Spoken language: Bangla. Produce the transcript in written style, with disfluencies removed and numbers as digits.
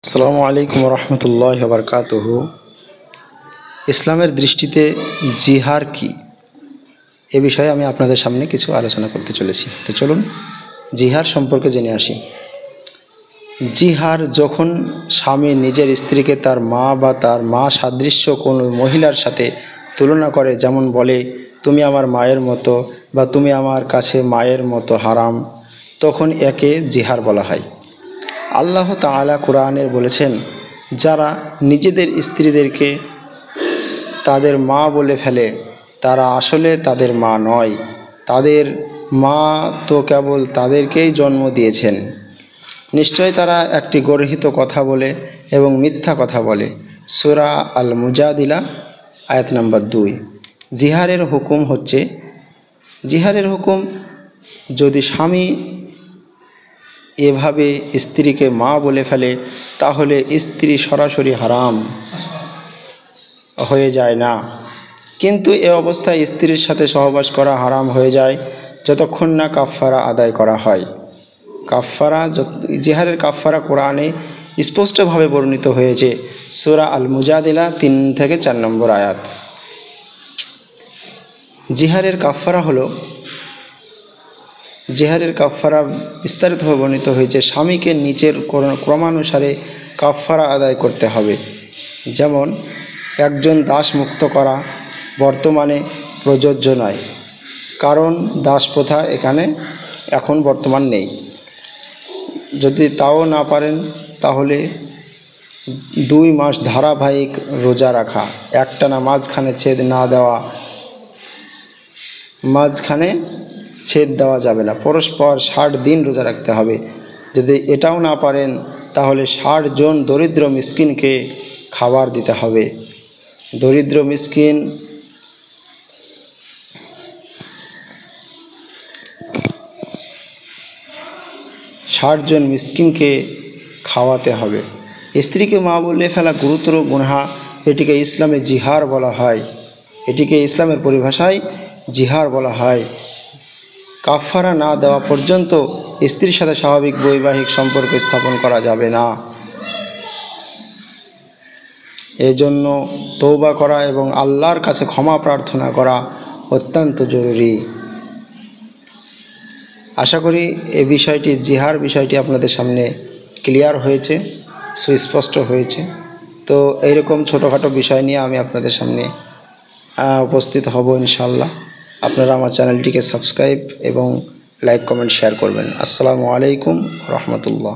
আসসালামু আলাইকুম রহমতুল্লাহি ওয়া বারাকাতুহু। ইসলামের দৃষ্টিতে জিহার কি, এ বিষয়ে আমি আপনাদের সামনে কিছু আলোচনা করতে চলেছি। তো চলুন জিহার সম্পর্কে জেনে আসি। জিহার যখন স্বামী নিজের স্ত্রীকে তার মা বা তার মা সাদৃশ্য কোনো মহিলার সাথে তুলনা করে, যেমন বলে তুমি আমার মায়ের মতো বা তুমি আমার কাছে মায়ের মতো হারাম, তখন একে জিহার বলা হয়। আল্লাহ তাআলা কোরআনের বলেছেন, যারা নিজেদের স্ত্রীদেরকে তাদের মা বলে ফেলে তারা আসলে তাদের মা নয়, তাদের মা তো কেবল তাদেরকেই জন্ম দিয়েছেন। নিশ্চয় তারা একটি গর্হিত কথা বলে এবং মিথ্যা কথা বলে। সূরা আল মুজাদিলা আয়াত নম্বর 2। জিহারের হুকুম যদি স্বামী এভাবে স্ত্রীকে মা বলে ফেলে তাহলে স্ত্রী সরাসরি হারাম হয়ে যায় না, কিন্তু এ অবস্থায় স্ত্রীর সাথে সহবাস করা হারাম হয়ে যায় যতক্ষণ না কাফফারা আদায় করা হয়। জিহারের কাফফারা কোরআনে স্পষ্টভাবে বর্ণিত হয়েছে। সূরা আল মুজাদিলা 3 থেকে 4 নম্বর আয়াত। জিহারের কাফফারা বিস্তারিতভাবে বর্ণিত হয়েছে। স্বামীকে নিচের ক্রমানুসারে কাফফারা আদায় করতে হবে। যেমন, একজন দাস মুক্ত করা বর্তমানে প্রযোজ্য নয়, কারণ দাস প্রথা এখন বর্তমান নেই। যদি তাও না পারেন তাহলে 2 মাস ধারাবাহিক রোজা রাখা, একটানা মাঝখানে ছেদ দেওয়া যাবে না, পরস্পর 60 দিন রোজা রাখতে হবে। যদি এটাও না পারেন তাহলে 60 জন দরিদ্র মিসকিনকে খাবার দিতে হবে। দরিদ্র মিসকিন 60 জন মিসকিনকে খাওয়াতে হবে। স্ত্রীকে মা বলে ফেলা গুরুতর গুনাহ, এটিকে ইসলামে জিহার বলা হয়। ইসলামের পরিভাষায় জিহার বলা হয়। কাফফারা না দেওয়া পর্যন্ত স্ত্রীর সাথে স্বাভাবিক বৈবাহিক সম্পর্ক স্থাপন করা যাবে না। এজন্য তওবা করা এবং আল্লাহর কাছে ক্ষমা প্রার্থনা করা অত্যন্ত জরুরি। আশা করি জিহার বিষয়টি আপনাদের সামনে ক্লিয়ার হয়েছে, সুস্পষ্ট হয়েছে। তো এইরকম ছোটোখাটো বিষয় নিয়ে আমি আপনাদের সামনে উপস্থিত হব ইনশাআল্লাহ। আপনারা আমার চ্যানেলটিকে সাবস্ক্রাইব এবং লাইক, কমেন্ট, শেয়ার করবেন। আসসালামু আলাইকুম রহমতুল্লাহ।